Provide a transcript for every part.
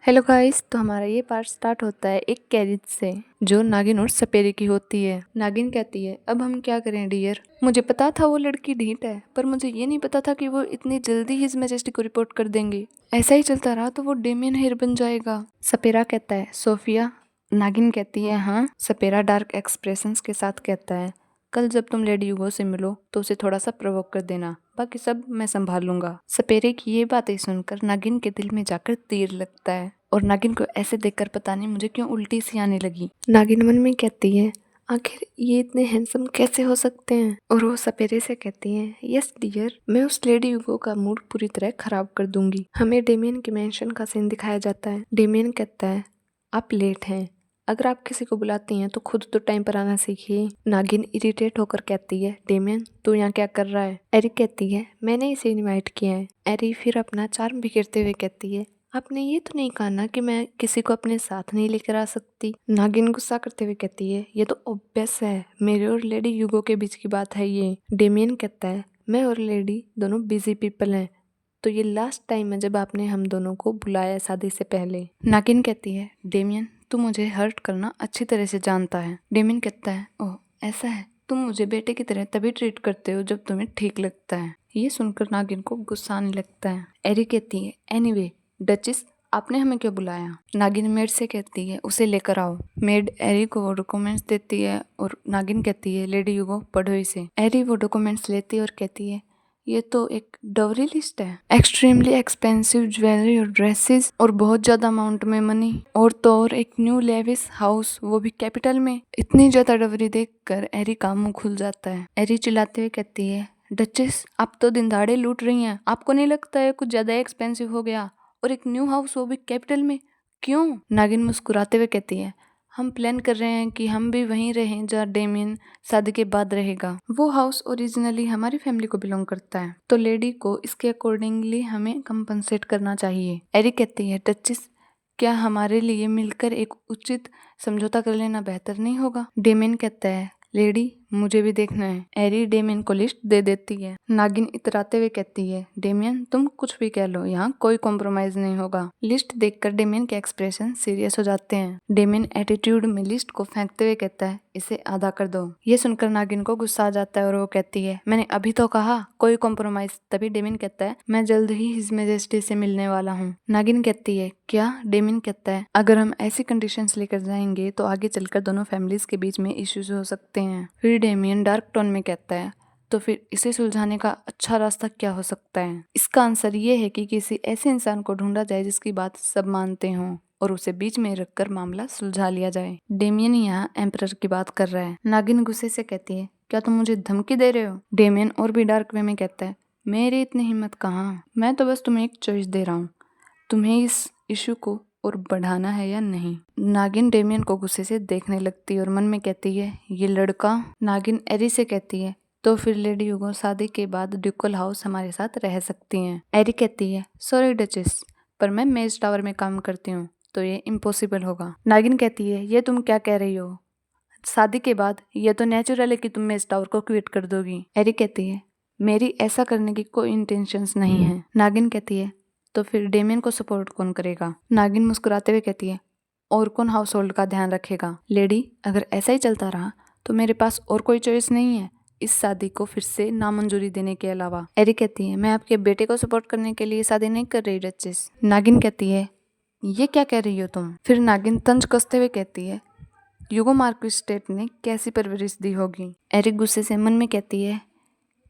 Hello guys, तो हमारा ये पार्ट स्टार्ट होता है एक कैरिज से जो नागिन और सपेरे की होती है। नागिन कहती है, अब हम क्या करें डियर। मुझे पता था वो लड़की ढीठ है, पर मुझे ये नहीं पता था कि वो इतनी जल्दी हिज मैजेस्टी को रिपोर्ट कर देंगे। ऐसा ही चलता रहा तो वो डेमियन हेयर बन जाएगा। सपेरा कहता है, सोफिया। नागिन कहती है, हाँ। सपेरा डार्क एक्सप्रेशंस के साथ कहता है, कल जब तुम लेडी यूगो से मिलो तो उसे थोड़ा सा प्रवोक कर देना, बाकी सब मैं संभाल लूंगा। सपेरे की ये बातें सुनकर नागिन के दिल में जाकर तीर लगता है और नागिन को ऐसे देखकर पता नहीं मुझे क्यों उल्टी सी आने लगी। नागिन मन में कहती है, आखिर ये इतने हैंडसम कैसे हो सकते हैं। और वो सपेरे से कहती है, यस डियर, मैं उस लेडी यूगो का मूड पूरी तरह खराब कर दूंगी। हमें डेमियन के मेंशन का सीन दिखाया जाता है। डेमियन कहता है, आप लेट हैं, अगर आप किसी को बुलाती हैं तो खुद तो टाइम पर आना सीखिए। नागिन इरिटेट होकर कहती है, डेमियन तू यहाँ क्या कर रहा है। एरिक कहती है, मैंने इसे इनवाइट किया है। एरी फिर अपना चार्म बिखेरते हुए कहती है, आपने ये तो नहीं कहा ना कि मैं किसी को अपने साथ नहीं लेकर आ सकती। नागिन गुस्सा करते हुए कहती है, ये तो ऑब्वियस है, मेरे और लेडी यूगो के बीच की बात है ये। डेमियन कहता है, मैं और लेडी दोनों बिजी पीपल हैं, तो ये लास्ट टाइम है जब आपने हम दोनों को बुलाया शादी से पहले। नागिन कहती है, डेमियन तू मुझे हर्ट करना अच्छी तरह से जानता है। डेमियन कहता है, ओह ऐसा है, तुम मुझे बेटे की तरह तभी ट्रीट करते हो जब तुम्हें ठीक लगता है। ये सुनकर नागिन को गुस्सा आने लगता है। एरी कहती है, एनीवे डचिस, आपने हमें क्यों बुलाया। नागिन मेड से कहती है, उसे लेकर आओ। मेड एरी को वो डॉक्यूमेंट्स देती है और नागिन कहती है, लेडी यूगो पढ़ो इसे। एरी वो डॉक्यूमेंट्स लेती है और कहती है, ये तो एक डवरी लिस्ट है, एक्सट्रीमली एक्सपेंसिव ज्वेलरी और ड्रेसेस और बहुत ज्यादा अमाउंट में मनी, और तो और एक न्यू लेविस हाउस, वो भी कैपिटल में। इतनी ज्यादा डवरी देखकर एरी का मुंह खुल जाता है। एरी चिल्लाते हुए कहती है, डचेस आप तो दिन दहाड़े लूट रही हैं, आपको नहीं लगता है कुछ ज्यादा एक्सपेंसिव हो गया, और एक न्यू हाउस वो भी कैपिटल में, क्यों। नागिन मुस्कुराते हुए कहती है, हम प्लान कर रहे हैं कि हम भी वहीं रहें जहाँ डेमियन शादी के बाद रहेगा। वो हाउस ओरिजिनली हमारी फैमिली को बिलोंग करता है, तो लेडी को इसके अकॉर्डिंगली हमें कंपनसेट करना चाहिए। एरी कहती है, डचिस क्या हमारे लिए मिलकर एक उचित समझौता कर लेना बेहतर नहीं होगा। डेमियन कहता है, लेडी मुझे भी देखना है। एरी डेमियन को लिस्ट दे देती है। नागिन इतराते हुए कहती है, डेमियन तुम कुछ भी कह लो, यहाँ कोई कॉम्प्रोमाइज नहीं होगा। लिस्ट देखकर डेमियन के एक्सप्रेशन सीरियस हो जाते हैं। डेमियन एटीट्यूड में लिस्ट को फेंकते हुए कहता है, इसे आधा कर दो। ये सुनकर नागिन को गुस्सा आ जाता है और वो कहती है, मैंने अभी तो कहा कोई कॉम्प्रोमाइज। तभी डेमियन कहता है, मैं जल्द ही हिज मैजेस्टी से मिलने वाला हूँ। नागिन कहती है, क्या। डेमियन कहता है, अगर हम ऐसी कंडीशंस लेकर जाएंगे तो आगे चलकर दोनों फैमिलीज के बीच में इश्यूज हो सकते हैं। फिर डेमियन डार्क टोन में कहता है, तो फिर इसे सुलझाने का अच्छा रास्ता क्या हो सकता है। इसका आंसर ये है कि किसी ऐसे इंसान को ढूंढा जाए जिसकी बात सब मानते हों और उसे बीच में रखकर मामला सुलझा लिया जाए। डेमियन यहाँ एम्परर की बात कर रहा है। नागिन गुस्से से कहती है, क्या तुम मुझे धमकी दे रहे हो। डेमियन और भी डार्क वे में कहता है, मेरी इतनी हिम्मत कहाँ, मैं तो बस तुम्हें एक चॉइस दे रहा हूँ, तुम्हें इस इशू को और बढ़ाना है या नहीं। नागिन डेमियन को गुस्से से देखने लगती है और मन में कहती है, ये लड़का। नागिन एरी से कहती है, तो फिर लेडी यूगो शादी के बाद ड्यूकल हाउस हमारे साथ रह सकती हैं। एरी कहती है, सॉरी डचेस, पर मैं मेज टावर में काम करती हूँ तो ये इम्पॉसिबल होगा। नागिन कहती है, ये तुम क्या कह रही हो, शादी के बाद ये तो नेचुरल है कि तुम मेज टावर को क्विट कर दोगी। एरी कहती है, मेरी ऐसा करने की कोई इंटेंशंस नहीं है। नागिन कहती है, तो फिर डेमियन को सपोर्ट कौन करेगा। नागिन मुस्कुराते हुए कहती है, और कौन हाउस होल्ड का ध्यान रखेगा। लेडी अगर ऐसा ही चलता रहा तो मेरे पास और कोई चॉइस नहीं है इस शादी को फिर से नामंजूरी देने के अलावा। एरी कहती है, मैं आपके बेटे को सपोर्ट करने के लिए शादी नहीं कर रही डचेस। नागिन कहती है, ये क्या कह रही हो तुम। फिर नागिन तंज कसते हुए कहती है, यूगो मार्क्विस स्टेट ने कैसी परवरिश दी होगी। एरी गुस्से से मन में कहती है,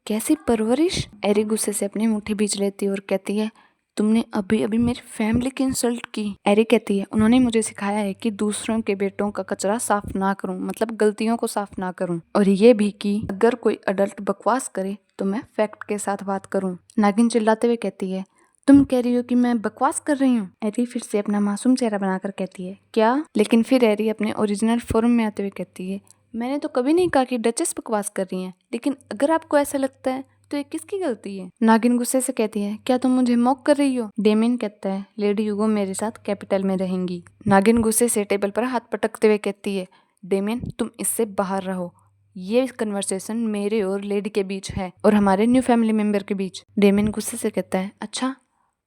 कैसी परवरिश। एरी गुस्से से अपनी मुट्ठी बीच लेती है और कहती है, तुमने अभी अभी मेरी फैमिली की इंसल्ट की। एरी कहती है, उन्होंने मुझे सिखाया है कि दूसरों के बेटों का कचरा साफ ना करूं, मतलब गलतियों को साफ ना करूं, और ये भी कि अगर कोई अडल्ट बकवास करे तो मैं फैक्ट के साथ बात करूं। नागिन चिल्लाते हुए कहती है, तुम कह रही हो कि मैं बकवास कर रही हूँ। एरी फिर से अपना मासूम चेहरा बनाकर कहती है, क्या। लेकिन फिर एरी अपने ओरिजिनल फॉर्म में आते हुए कहती है, मैंने तो कभी नहीं कहा कि डचेस बकवास कर रही हैं, लेकिन अगर आपको ऐसा लगता है तो ये किसकी गलती है। नागिन गुस्से से कहती है, क्या तुम मुझे मॉक कर रही हो। डेमियन कहता है, लेडी यूगो मेरे साथ कैपिटल में रहेंगी। नागिन गुस्से से टेबल पर हाथ पटकते हुए कहती है, डेमियन तुम इससे बाहर रहो, ये कन्वर्सेशन मेरे और लेडी के बीच है और हमारे न्यू फैमिली मेंबर के बीच। डेमियन गुस्से से कहता है, अच्छा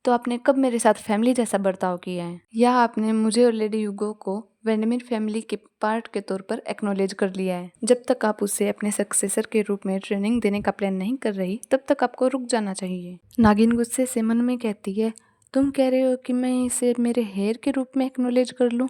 तो आपने कब मेरे साथ फैमिली जैसा बर्ताव किया है? या आपने मुझे और लेडी ह्यूगो को वेंडमिर फैमिली के पार्ट के तौर पर एक्नॉलेज कर लिया है? जब तक आप उसे अपने सक्सेसर के रूप में ट्रेनिंग देने का प्लान नहीं कर रही, तब तक आपको रुक जाना चाहिए। नागिन गुस्से से मन में कहती है, तुम कह रहे हो कि मैं इसे मेरे हेयर के रूप में एक्नॉलेज कर लूं?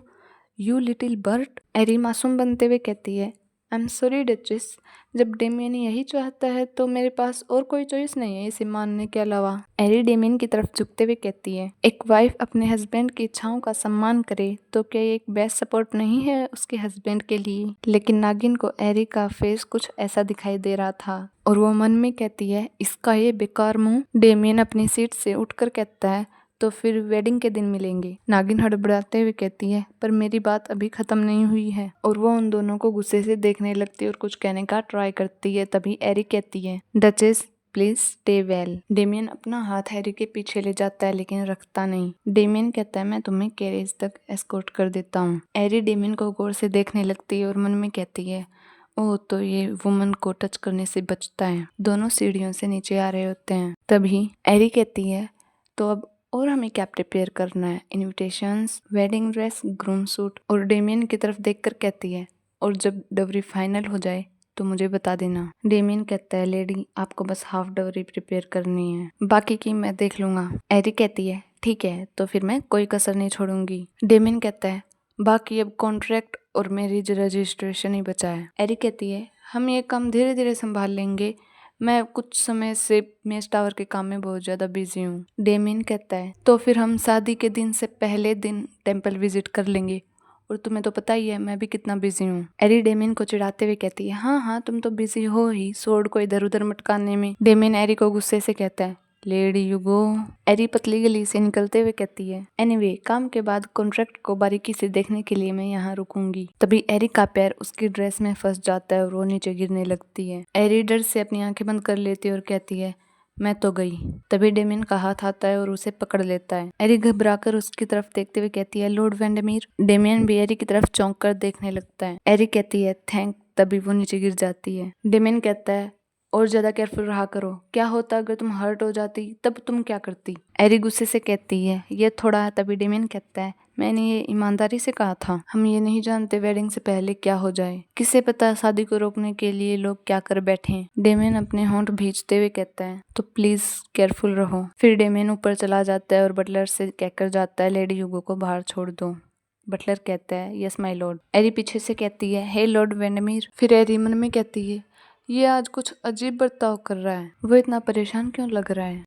You little bird. एरी मासूम बनते हुए कहती है, आई एम सॉरी डचेस, जब डेमियन यही चाहता है तो मेरे पास और कोई चॉइस नहीं है इसे मानने के अलावा। एरी डेमियन की तरफ झुकते हुए कहती है, एक वाइफ अपने हस्बैंड की इच्छाओं का सम्मान करे तो क्या ये एक बेस्ट सपोर्ट नहीं है उसके हस्बैंड के लिए? लेकिन नागिन को एरी का फेस कुछ ऐसा दिखाई दे रहा था और वो मन में कहती है, इसका ये बेकार मुंह। डेमियन अपनी सीट से उठकर कहता है, तो फिर वेडिंग के दिन मिलेंगे। नागिन हड़बड़ाते हुए कहती है, पर मेरी बात अभी खत्म नहीं हुई है। और वो उन दोनों को गुस्से से देखने लगती है और कुछ कहने का ट्राई करती है। तभी एरी कहती है, duchess please stay well. Damien अपना हाथ हैरी के पीछे ले जाता है लेकिन रखता नहीं। डेमियन कहता है, मैं तुम्हें कैरेज तक एस्कॉर्ट कर देता हूँ। एरी डेमियन को गौर से देखने लगती है और मन में कहती है, ओह तो ये वुमन को टच करने से बचता है। दोनों सीढ़ियों से नीचे आ रहे होते हैं। तभी एरी कहती है, तो अब और हमें क्या प्रिपेयर करना है? Invitations, wedding dress, groom suit. और डेमियन की तरफ देखकर कहती है, और जब डवरी फाइनल हो जाए तो मुझे बता देना। डेमियन कहता है, लेडी आपको बस हाफ डवरी प्रिपेयर करनी है, बाकी की मैं देख लूंगा। एरी कहती है, ठीक है तो फिर मैं कोई कसर नहीं छोड़ूंगी। डेमियन कहता है, बाकी अब कॉन्ट्रैक्ट और मैरिज रजिस्ट्रेशन ही बचा है। एरी कहती है, हम ये काम धीरे धीरे संभाल लेंगे, मैं कुछ समय से मेस टावर के काम में बहुत ज़्यादा बिजी हूँ। डेमियन कहता है, तो फिर हम शादी के दिन से पहले दिन टेंपल विजिट कर लेंगे, और तुम्हें तो पता ही है मैं भी कितना बिजी हूँ। एरी डेमियन को चिढ़ाते हुए कहती है, हाँ हाँ तुम तो बिजी हो ही स्वॉर्ड को इधर उधर मटकाने में। डेमियन एरी को गुस्से से कहता है, लेडी ह्यूगो। एरी पतली गली से निकलते हुए कहती है, एनीवे काम के बाद कॉन्ट्रैक्ट को बारीकी से देखने के लिए मैं यहाँ रुकूंगी। तभी एरी का पैर उसकी ड्रेस में फंस जाता है और वो नीचे गिरने लगती है। एरी डर से अपनी आंखें बंद कर लेती है और कहती है, मैं तो गई। तभी डेमियन का हाथ आता है और उसे पकड़ लेता है। एरी घबराकर उसकी तरफ देखते हुए कहती है, लॉर्ड वेंडमिर। डेमियन भी एरी की तरफ चौंक कर देखने लगता है। एरी कहती है, थैंक। तभी वो नीचे गिर जाती है। डेमियन कहता है, और ज्यादा केयरफुल रहा करो, क्या होता अगर तुम हर्ट हो जाती तब तुम क्या करती? एरी गुस्से से कहती है, ये थोड़ा है। तभी डेमियन कहता है, मैंने ये ईमानदारी से कहा था, हम ये नहीं जानते वेडिंग से पहले क्या हो जाए, किसे पता शादी को रोकने के लिए लोग क्या कर बैठे। डेमियन अपने होंठ भींचते हुए कहता है, तो प्लीज केयरफुल रहो। फिर डेमियन ऊपर चला जाता है और बटलर से कहकर जाता है, लेडी ह्यूगो को बाहर छोड़ दो। बटलर कहता है, यस माय लॉर्ड। एरी पीछे से कहती है, हे लॉर्ड वेंडमिर। फिर एरी मन में कहती है, ये आज कुछ अजीब बर्ताव कर रहा है, वो इतना परेशान क्यों लग रहा है?